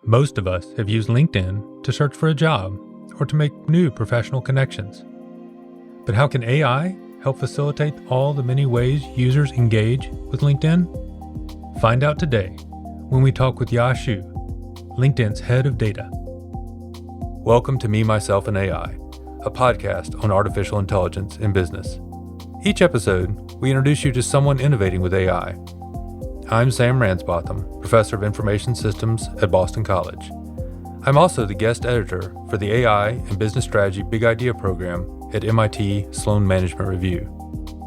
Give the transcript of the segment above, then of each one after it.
Most of us have used LinkedIn to search for a job or to make new professional connections. But how can AI help facilitate all the many ways users engage with LinkedIn? Find out today when we talk with Ya Xu, LinkedIn's head of data. Welcome to Me, Myself, and AI, a podcast on artificial intelligence in business. Each episode, we introduce you to someone innovating with AI. I'm Sam Ransbotham, Professor of Information Systems at Boston College. I'm also the guest editor for the AI and Business Strategy Big Idea program at MIT Sloan Management Review.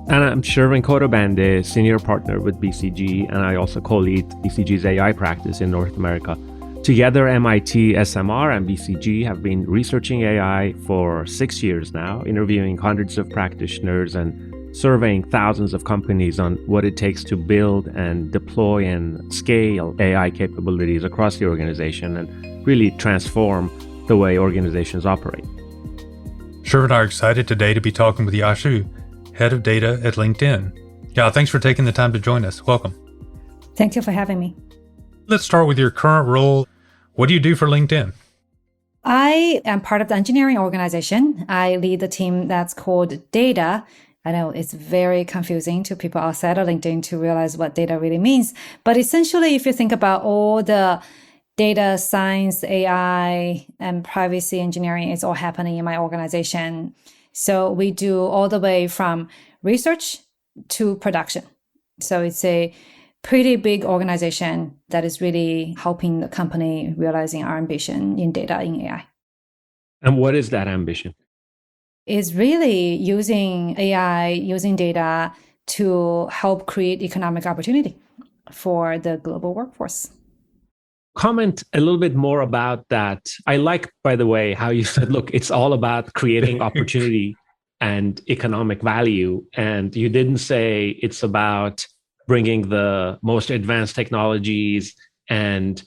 And I'm Shervin Khodabandeh, Senior Partner with BCG, and I also co-lead BCG's AI practice in North America. Together, MIT, SMR, and BCG have been researching AI for 6 years now, interviewing hundreds of practitioners and surveying thousands of companies on what it takes to build and deploy and scale AI capabilities across the organization and really transform the way organizations operate. Shervin and I are excited today to be talking with Ya Xu, Head of Data at LinkedIn. Yeah, thanks for taking the time to join us. Welcome. Thank you for having me. Let's start with your current role. What do you do for LinkedIn? I am part of the engineering organization. I lead the team that's called Data. I know it's very confusing to people outside of LinkedIn to realize what data really means. But essentially, if you think about all the data science, AI, and privacy engineering, it's all happening in my organization. So we do all the way from research to production. So it's a pretty big organization that is really helping the company realizing our ambition in data in AI. And what is that ambition? Is really using AI, using data to help create economic opportunity for the global workforce. Comment a little bit more about that. I like, by the way, how you said, look, it's all about creating opportunity and economic value. And you didn't say it's about bringing the most advanced technologies and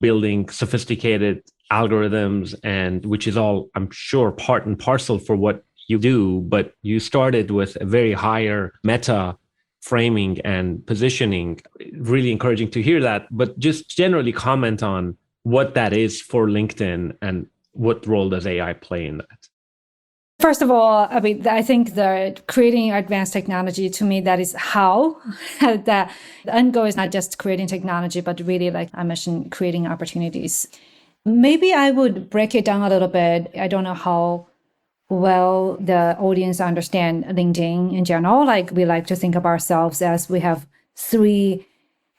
building sophisticated algorithms, and which is all, I'm sure, part and parcel for what you do, but you started with a very higher meta framing and positioning. Really encouraging to hear that, but just generally comment on what that is for LinkedIn and what role does AI play in that? First of all, I think that creating advanced technology, to me, that is how. The end goal is not just creating technology, but really, like I mentioned, creating opportunities. Maybe I would break it down a little bit. I don't know how well the audience understand LinkedIn in general. Like, we like to think of ourselves as we have three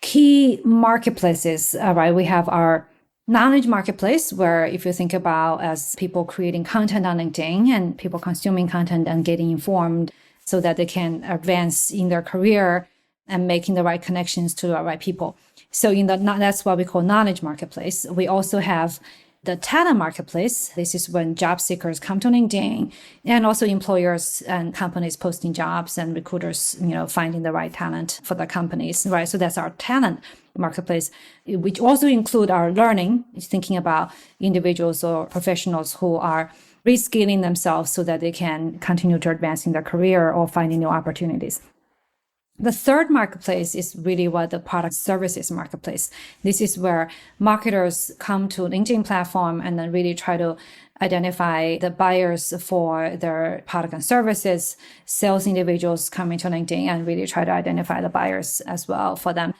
key marketplaces, right? We have our knowledge marketplace, where if you think about as people creating content on LinkedIn and people consuming content and getting informed so that they can advance in their career and making the right connections to the right people. So that's what we call knowledge marketplace. We also have the talent marketplace. This is when job seekers come to LinkedIn, and also employers and companies posting jobs and recruiters, finding the right talent for the companies, right? So that's our talent marketplace, which also include our learning, thinking about individuals or professionals who are reskilling themselves so that they can continue to advance in their career or finding new opportunities. The third marketplace is really what the product services marketplace. This is where marketers come to LinkedIn platform and then really try to identify the buyers for their product and services. Sales individuals coming to LinkedIn and really try to identify the buyers as well for them.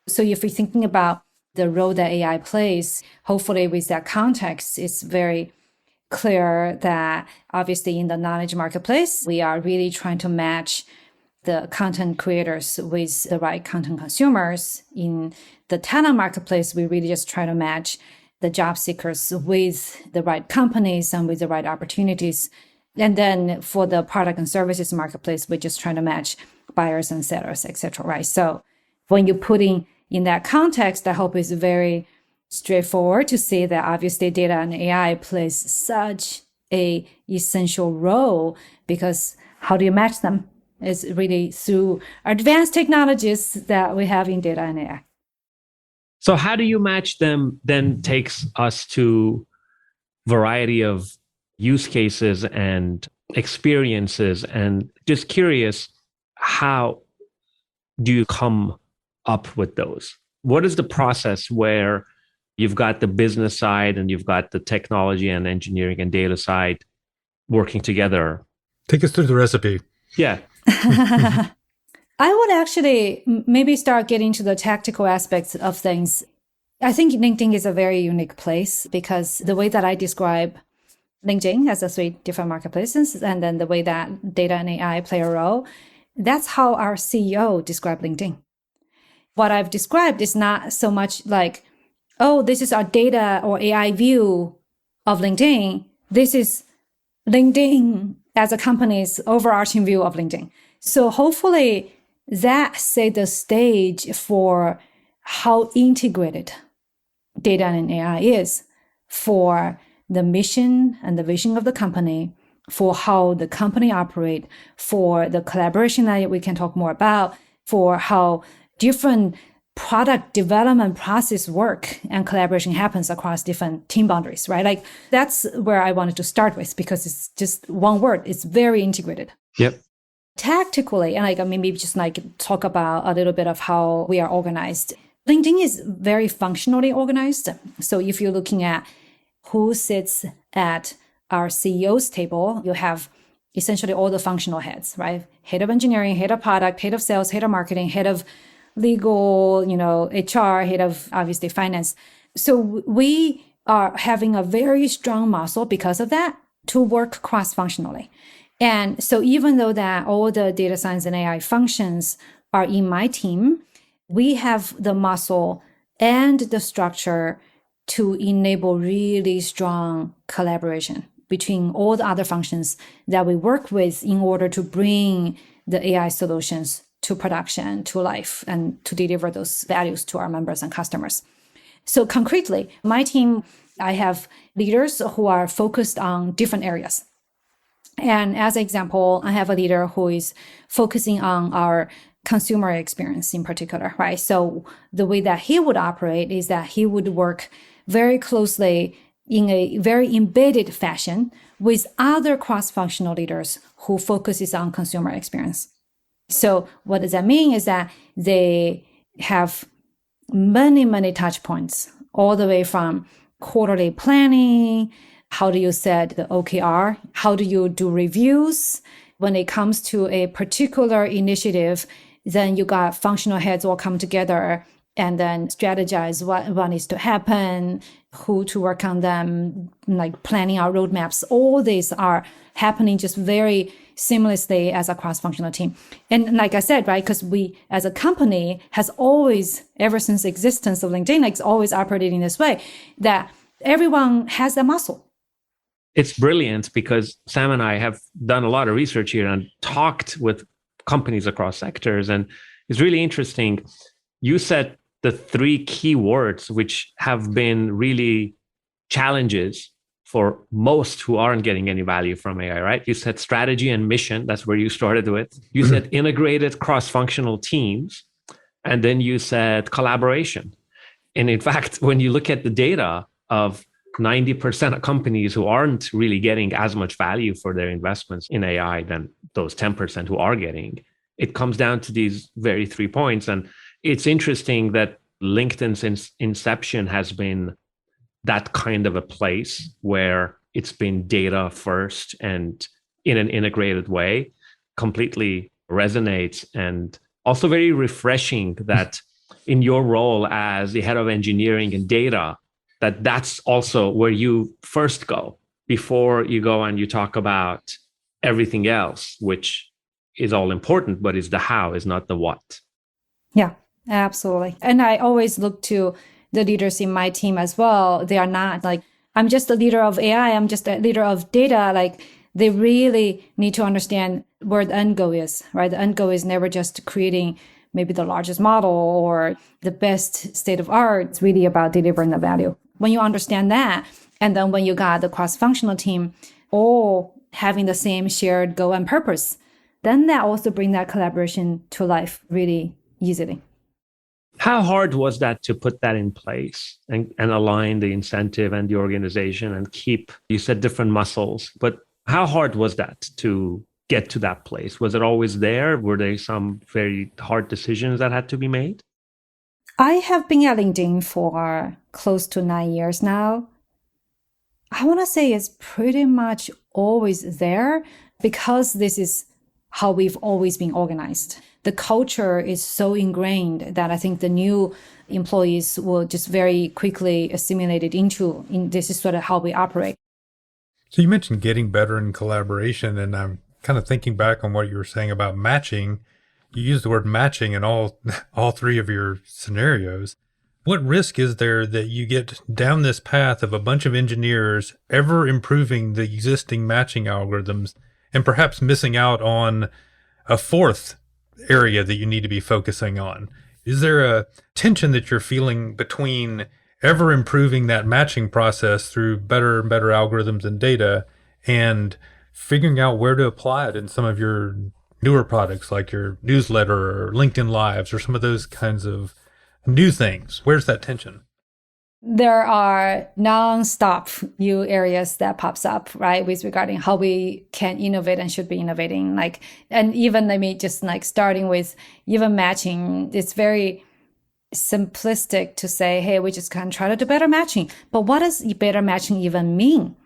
So if you're thinking about the role that AI plays, hopefully with that context, it's very clear that obviously in the knowledge marketplace, we are really trying to match the content creators with the right content consumers. In the talent marketplace, we really just try to match the job seekers with the right companies and with the right opportunities. And then for the product and services marketplace, we're just trying to match buyers and sellers, etc. Right? So when you put in that context, I hope it's very straightforward to say that obviously data and AI plays such a essential role, because how do you match them? Is really through advanced technologies that we have in data and AI. So how do you match them then takes us to variety of use cases and experiences. And just curious, how do you come up with those? What is the process where You've got the business side and you've got the technology and engineering and data side working together. Take us through the recipe. Yeah. I would actually maybe start getting to the tactical aspects of things. I think LinkedIn is a very unique place because the way that I describe LinkedIn as the three different marketplaces, and then the way that data and AI play a role, that's how our CEO described LinkedIn. What I've described is not so much like, oh, this is our data or AI view of LinkedIn. This is LinkedIn as a company's overarching view of LinkedIn. So hopefully that set the stage for how integrated data and AI is for the mission and the vision of the company, for how the company operate, for the collaboration that we can talk more about, for how different product development process work and collaboration happens across different team boundaries, right? Like that's where I wanted to start with because it's just one word. It's very integrated. Yep. Tactically, and like maybe just like talk about a little bit of how we are organized. LinkedIn is very functionally organized. So if you're looking at who sits at our CEO's table, you have essentially all the functional heads, right? Head of engineering, head of product, head of sales, head of marketing, head of legal, HR, head of obviously finance. So we are having a very strong muscle because of that to work cross-functionally. And so even though that all the data science and AI functions are in my team, we have the muscle and the structure to enable really strong collaboration between all the other functions that we work with in order to bring the AI solutions to production, to life, and to deliver those values to our members and customers. So concretely, my team, I have leaders who are focused on different areas. And as an example, I have a leader who is focusing on our consumer experience in particular, right? So the way that he would operate is that he would work very closely in a very embedded fashion with other cross-functional leaders who focuses on consumer experience. So what does that mean is that they have many, many touch points all the way from quarterly planning. How do you set the OKR? How do you do reviews? When it comes to a particular initiative, then you got functional heads all come together and then strategize what needs to happen, who to work on them, like planning our roadmaps. All these are happening just very seamlessly as a cross-functional team. And like I said, right, because we as a company has always, ever since the existence of LinkedIn, like it's always operated in this way, that everyone has a muscle. It's brilliant because Sam and I have done a lot of research here and talked with companies across sectors. And it's really interesting. You said the three key words which have been really challenges for most who aren't getting any value from AI, right? You said strategy and mission. That's where you started with. You said integrated cross-functional teams. And then you said collaboration. And in fact, when you look at the data of 90% of companies who aren't really getting as much value for their investments in AI than those 10% who are getting, it comes down to these very 3 points. And it's interesting that LinkedIn since inception has been that kind of a place where it's been data first and in an integrated way, completely resonates. And also very refreshing that in your role as the head of engineering and data, that's also where you first go before you go and you talk about everything else, which is all important, but is the how, is not the what. Yeah, absolutely. And I always look to the leaders in my team as well. They are not like, I'm just a leader of AI, I'm just a leader of data. Like they really need to understand where the end goal is, right? The end goal is never just creating maybe the largest model or the best state of art. It's really about delivering the value. When you understand that, and then when you got the cross-functional team all having the same shared goal and purpose, then that also bring that collaboration to life really easily. How hard was that to put that in place and align the incentive and the organization and keep, you said different muscles, but how hard was that to get to that place? Was it always there? Were there some very hard decisions that had to be made? I have been at LinkedIn for close to 9 years now. I want to say it's pretty much always there because this is how we've always been organized. The culture is so ingrained that I think the new employees will just very quickly assimilate it into, this is sort of how we operate. So you mentioned getting better in collaboration, and I'm kind of thinking back on what you were saying about matching. You used the word matching in all three of your scenarios. What risk is there that you get down this path of a bunch of engineers ever improving the existing matching algorithms and perhaps missing out on a fourth area that you need to be focusing on? Is there a tension that you're feeling between ever improving that matching process through better and better algorithms and data and figuring out where to apply it in some of your newer products like your newsletter or LinkedIn Lives or some of those kinds of new things? Where's that tension? There are non-stop new areas that pops up, right, with regarding how we can innovate and should be innovating. Like, and even, I mean, just like starting with even matching, it's very simplistic to say, hey, we just can try to do better matching. But what does better matching even mean,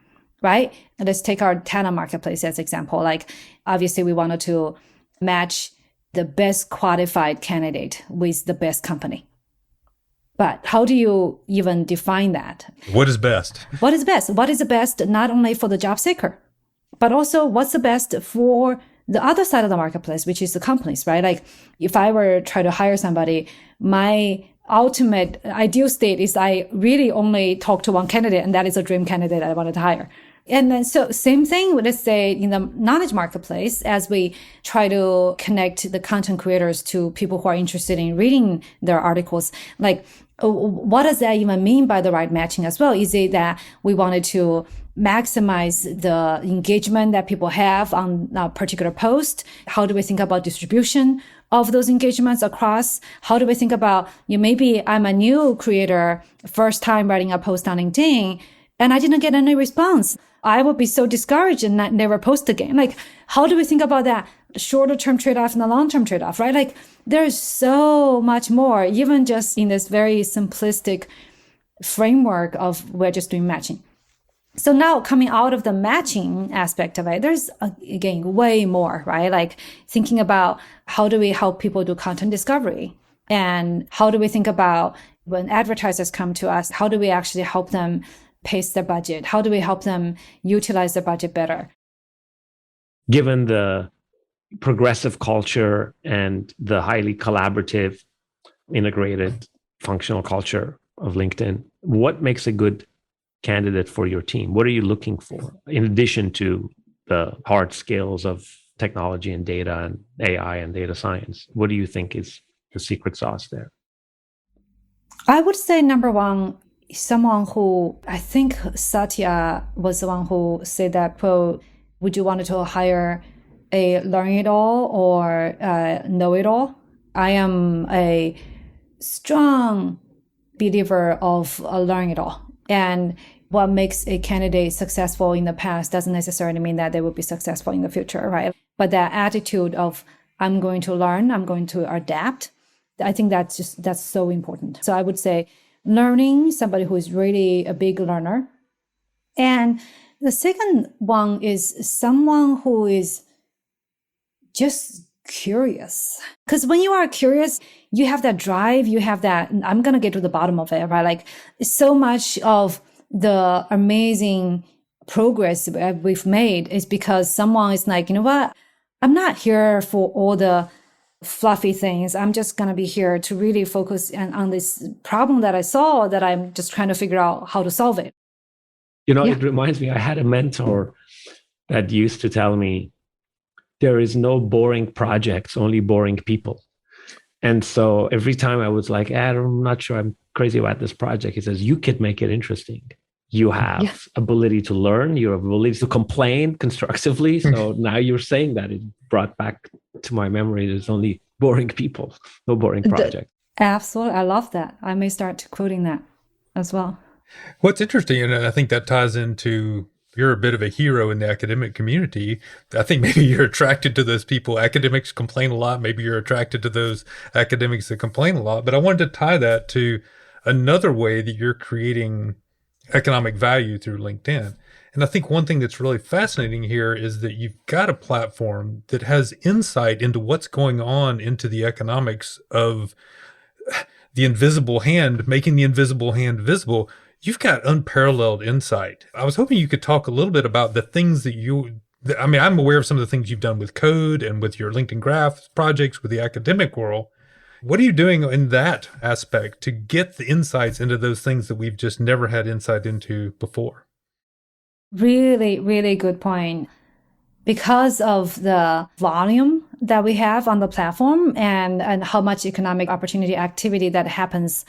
right? And let's take our talent marketplace as example. Like, obviously, we wanted to match the best qualified candidate with the best company. But how do you even define that? What is best? What is best? What is the best not only for the job seeker, but also what's the best for the other side of the marketplace, which is the companies, right? Like if I were to try to hire somebody, my ultimate ideal state is I really only talk to one candidate, and that is a dream candidate I wanted to hire. And then, so same thing, let's say in the knowledge marketplace, as we try to connect the content creators to people who are interested in reading their articles, like, what does that even mean by the right matching as well? Is it that we wanted to maximize the engagement that people have on a particular post? How do we think about distribution of those engagements across? How do we think about, maybe I'm a new creator, first time writing a post on LinkedIn, and I didn't get any response. I would be so discouraged and never post again. Like, how do we think about that shorter term trade-off and the long-term trade-off, right? Like, there's so much more, even just in this very simplistic framework of we're just doing matching. So now coming out of the matching aspect of it, there's, again, way more, right? Like thinking about how do we help people do content discovery? And how do we think about when advertisers come to us, how do we actually help them pace their budget? How do we help them utilize their budget better? Given the progressive culture and the highly collaborative, integrated, functional culture of LinkedIn, what makes a good candidate for your team? What are you looking for in addition to the hard skills of technology and data and AI and data science? What do you think is the secret sauce there? I would say number one, someone who, I think Satya was the one who said that, quote, would you want to hire a learn-it-all or know-it-all? I am a strong believer of a learn-it-all. And what makes a candidate successful in the past doesn't necessarily mean that they will be successful in the future, right? But that attitude of, I'm going to learn, I'm going to adapt, I think that's so important. So I would say learning, somebody who is really a big learner. And the second one is someone who is just curious. Because when you are curious, you have that drive, you have that, I'm going to get to the bottom of it, right? Like so much of the amazing progress we've made is because someone is like, you know what? I'm not here for all the fluffy things. I'm just going to be here to really focus on this problem that I saw that I'm just trying to figure out how to solve it. It reminds me, I had a mentor that used to tell me, there is no boring projects, only boring people. And so every time I was like, I'm not sure I'm crazy about this project, he says, you could make it interesting. You have ability to learn, you have ability to complain constructively. So now you're saying that, it brought back to my memory, there's only boring people, no boring project. Absolutely. I love that. I may start quoting that as well. What's interesting, and I think that ties into you're a bit of a hero in the academic community. I think maybe you're attracted to those people. Academics complain a lot. Maybe you're attracted to those academics that complain a lot. But I wanted to tie that to another way that you're creating economic value through LinkedIn. And I think one thing that's really fascinating here is that you've got a platform that has insight into what's going on into the economics of the invisible hand, making the invisible hand visible. You've got unparalleled insight. I was hoping you could talk a little bit about the things that I'm aware of some of the things you've done with code and with your LinkedIn Graph projects with the academic world. What are you doing in that aspect to get the insights into those things that we've just never had insight into before? Really, really good point. Because of the volume that we have on the platform and how much economic opportunity activity that happens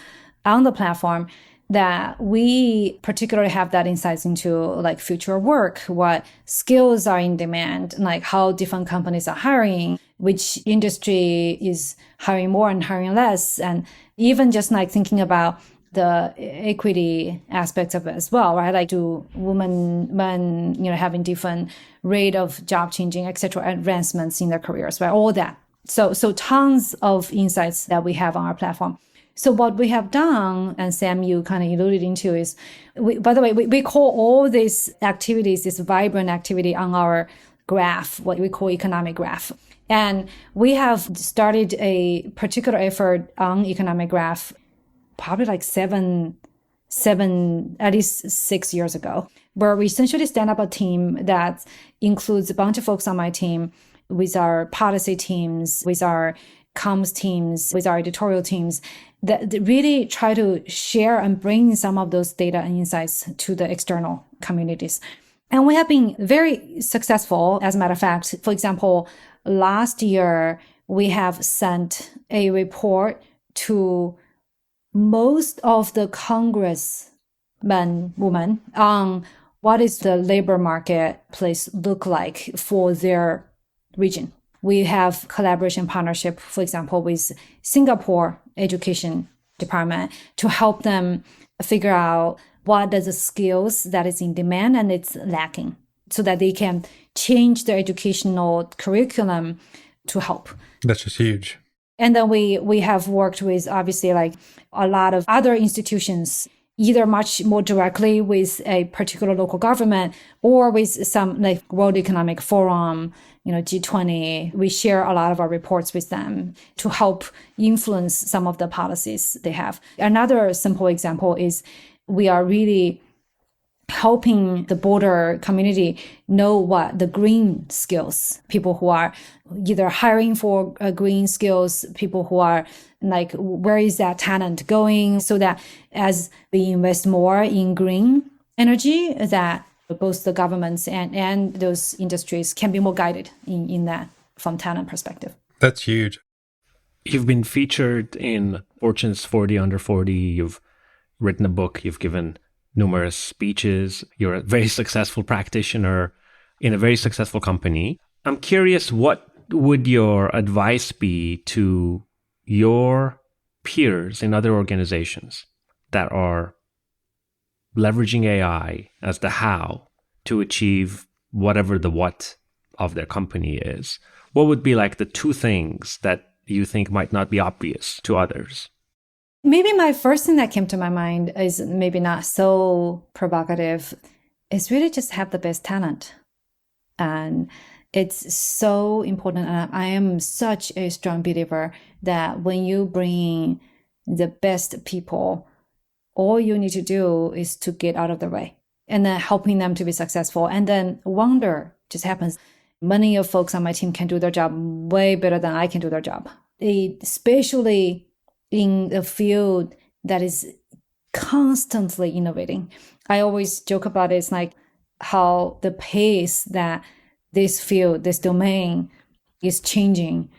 on the platform, that we particularly have that insights into like future work, what skills are in demand, like how different companies are hiring, which industry is hiring more and hiring less. And even just like thinking about the equity aspects of it as well, right? Like do women, men, having different rate of job changing, et cetera, advancements in their careers, right? All that. So tons of insights that we have on our platform. So what we have done, and Sam, you kind of alluded into, is, by the way, we call all these activities, this vibrant activity on our graph, what we call economic graph. And we have started a particular effort on economic graph probably like at least 6 years ago, where we essentially stand up a team that includes a bunch of folks on my team with our policy teams, with our comms teams, with our editorial teams, that really try to share and bring some of those data and insights to the external communities. And we have been very successful. As a matter of fact, for example, last year, we have sent a report to most of the congressmen, women, on what is the labor marketplace look like for their region. We have collaboration partnership, for example, with Singapore Education Department to help them figure out what are the skills that is in demand and it's lacking, so that they can change their educational curriculum to help. That's just huge. And then we have worked with, obviously, like a lot of other institutions, either much more directly with a particular local government or with some like World Economic Forum, G20. We share a lot of our reports with them to help influence some of the policies they have. Another simple example is we are really helping the border community know what the green skills, people who are either hiring for green skills, people who are like, where is that talent going? So that as we invest more in green energy, that both the governments and those industries can be more guided in that from talent perspective. That's huge. You've been featured in Fortune's 40 Under 40. You've written a book. You've given numerous speeches. You're a very successful practitioner in a very successful company. I'm curious, what would your advice be to your peers in other organizations that are leveraging AI as the how to achieve whatever the what of their company is? What would be like the two things that you think might not be obvious to others? Maybe my first thing that came to my mind is maybe not so provocative. It's really just have the best talent. And it's so important. And I am such a strong believer that when you bring the best people, all you need to do is to get out of the way and then helping them to be successful. And then wonder just happens. Many of folks on my team can do their job way better than I can do their job, especially in a field that is constantly innovating. I always joke about it. It's like how the pace that this field, this domain is changing.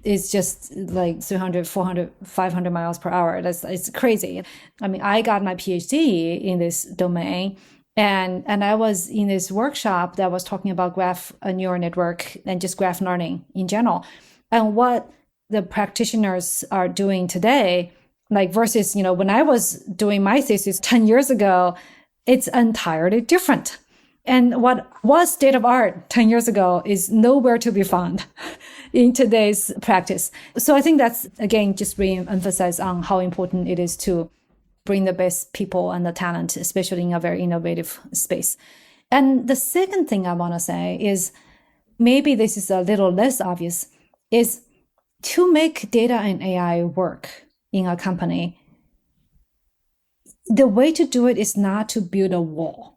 It's just like 300, 400, 500 miles per hour. It's crazy. I mean, I got my PhD in this domain, and I was in this workshop that was talking about graph neural network and just graph learning in general. And what the practitioners are doing today, like versus, when I was doing my thesis 10 years ago, it's entirely different. And what was state of art 10 years ago is nowhere to be found in today's practice. So I think that's, again, just re-emphasize on how important it is to bring the best people and the talent, especially in a very innovative space. And the second thing I want to say is, maybe this is a little less obvious, is to make data and AI work in a company, the way to do it is not to build a wall.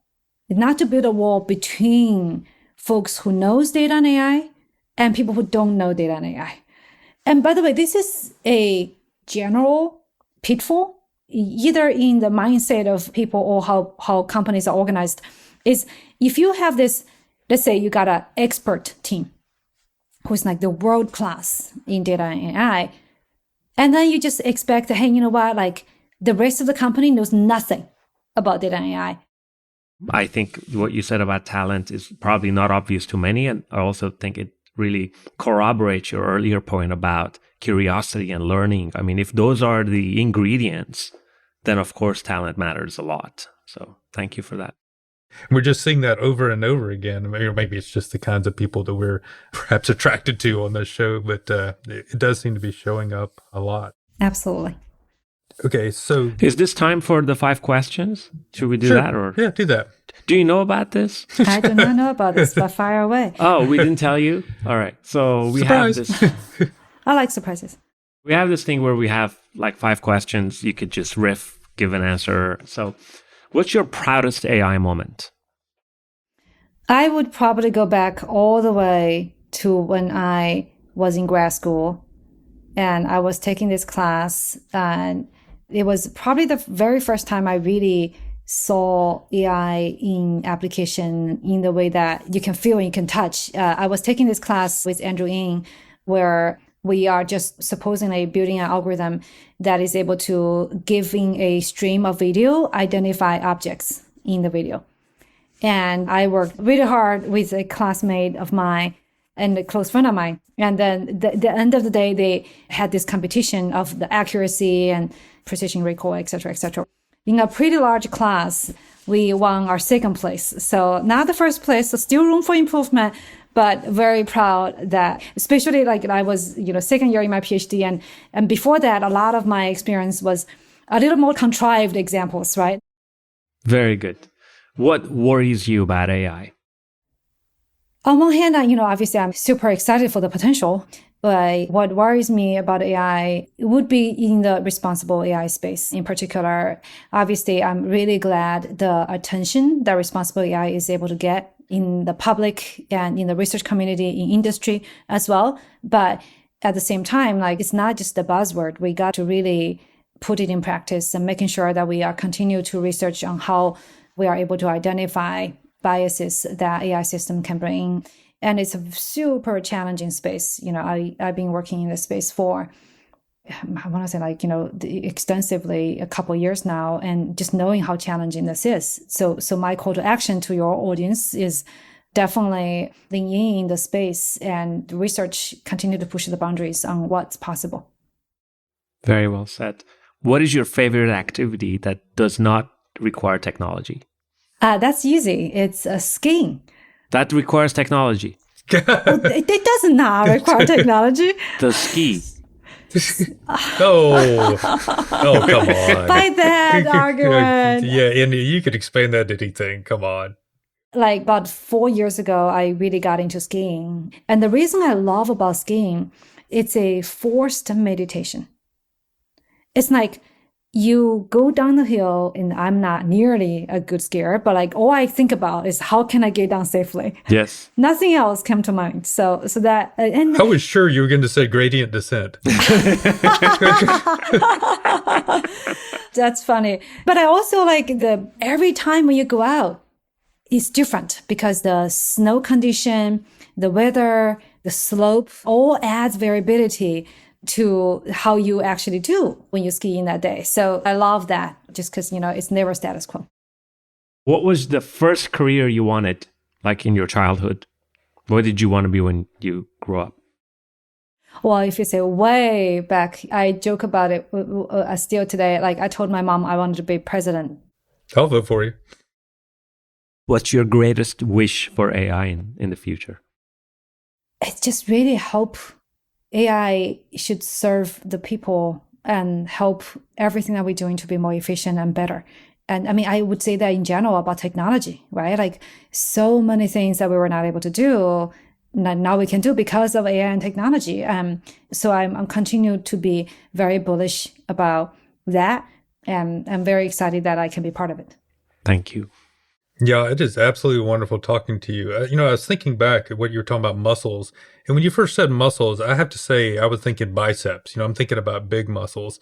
Not to build a wall between folks who knows data and AI and people who don't know data and AI. And by the way, this is a general pitfall, either in the mindset of people or how companies are organized, is if you have this, let's say you got an expert team who's like the world class in data and AI, and then you just expect, hey, you know what, like the rest of the company knows nothing about data and AI. I think what you said about talent is probably not obvious to many. And I also think it really corroborates your earlier point about curiosity and learning. I mean, if those are the ingredients, then of course talent matters a lot. So thank you for that. We're just seeing that over and over again. Or maybe it's just the kinds of people that we're perhaps attracted to on this show, but it does seem to be showing up a lot. Absolutely. Okay, so is this time for the 5 questions? Should we do sure. that? Or yeah, do that. Do you know about this? I do not know about this, but fire away. Oh, we didn't tell you? All right. So we Surprise. have this. I like surprises. We have this thing where we have like 5 questions. You could just riff, give an answer. So what's your proudest AI moment? I would probably go back all the way to when I was in grad school and I was taking this class, and it was probably the very first time I really saw AI in application in the way that you can feel and you can touch. I was taking this class with Andrew Ng, where we are just supposedly building an algorithm that is able to, giving a stream of video, identify objects in the video. And I worked really hard with a classmate of mine and a close friend of mine. And then the end of the day, they had this competition of the accuracy and precision recall, et cetera, et cetera. In a pretty large class, we won our second place. So not the first place, so still room for improvement, but very proud that, especially like I was, second year in my PhD. And before that, a lot of my experience was a little more contrived examples, right? Very good. What worries you about AI? On one hand, obviously I'm super excited for the potential, but what worries me about AI would be in the responsible AI space in particular. Obviously, I'm really glad the attention that responsible AI is able to get in the public and in the research community, in industry as well. But at the same time, like, it's not just a buzzword. We got to really put it in practice and making sure that we are continue to research on how we are able to identify biases that AI system can bring. And it's a super challenging space. I've been working in this space for, I want to say extensively a couple of years now, and just knowing how challenging this is. So my call to action to your audience is definitely lean in the space and research, continue to push the boundaries on what's possible. Very well said. What is your favorite activity that does not require technology? That's easy. It's skiing. That requires technology. It does not require technology. The ski. Oh, come on. By that argument. Yeah, and you could explain that to anything. Come on. Like about 4 years ago, I really got into skiing. And the reason I love about skiing, it's a forced meditation. It's like you go down the hill, and I'm not nearly a good skier, but like all I think about is how can I get down safely? Yes. Nothing else came to mind. So that, and I was sure you were going to say gradient descent. That's funny. But I also like every time when you go out, it's different because the snow condition, the weather, the slope all adds variability to how you actually do when you ski in that day. So I love that just because, it's never status quo. What was the first career you wanted, like in your childhood? What did you want to be when you grew up? Well, if you say way back, I joke about it still today. Like I told my mom I wanted to be president. I'll vote for you. What's your greatest wish for AI in the future? It's just really hope AI should serve the people and help everything that we're doing to be more efficient and better. And I mean, I would say that in general about technology, right? Like so many things that we were not able to do, now we can do because of AI and technology. So I'm continuing to be very bullish about that. And I'm very excited that I can be part of it. Thank you. Yeah, it is absolutely wonderful talking to you. I was thinking back at what you were talking about muscles. And when you first said muscles, I have to say I was thinking biceps. I'm thinking about big muscles.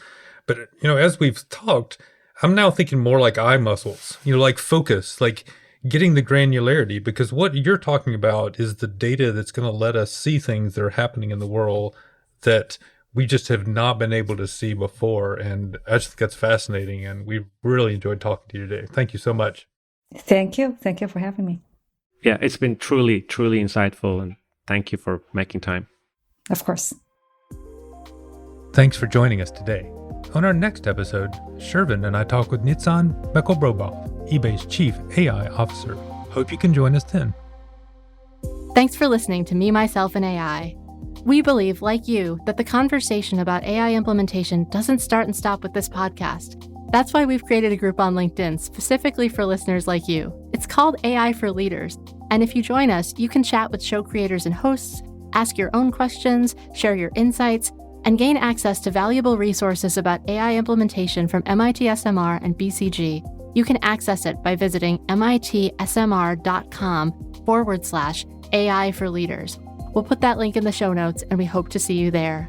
But, as we've talked, I'm now thinking more like eye muscles, like focus, like getting the granularity, because what you're talking about is the data that's going to let us see things that are happening in the world that we just have not been able to see before. And I just think that's fascinating. And we really enjoyed talking to you today. Thank you so much. Thank you. Thank you for having me. Yeah, it's been truly, truly insightful. And thank you for making time. Of course. Thanks for joining us today. On our next episode, Shervin and I talk with Nitzan Mekelbrobov, eBay's Chief AI Officer. Hope you can join us then. Thanks for listening to Me, Myself, and AI. We believe, like you, that the conversation about AI implementation doesn't start and stop with this podcast. That's why we've created a group on LinkedIn specifically for listeners like you. It's called AI for Leaders. And if you join us, you can chat with show creators and hosts, ask your own questions, share your insights, and gain access to valuable resources about AI implementation from MIT SMR and BCG. You can access it by visiting mitsmr.com/AI for Leaders. We'll put that link in the show notes, and we hope to see you there.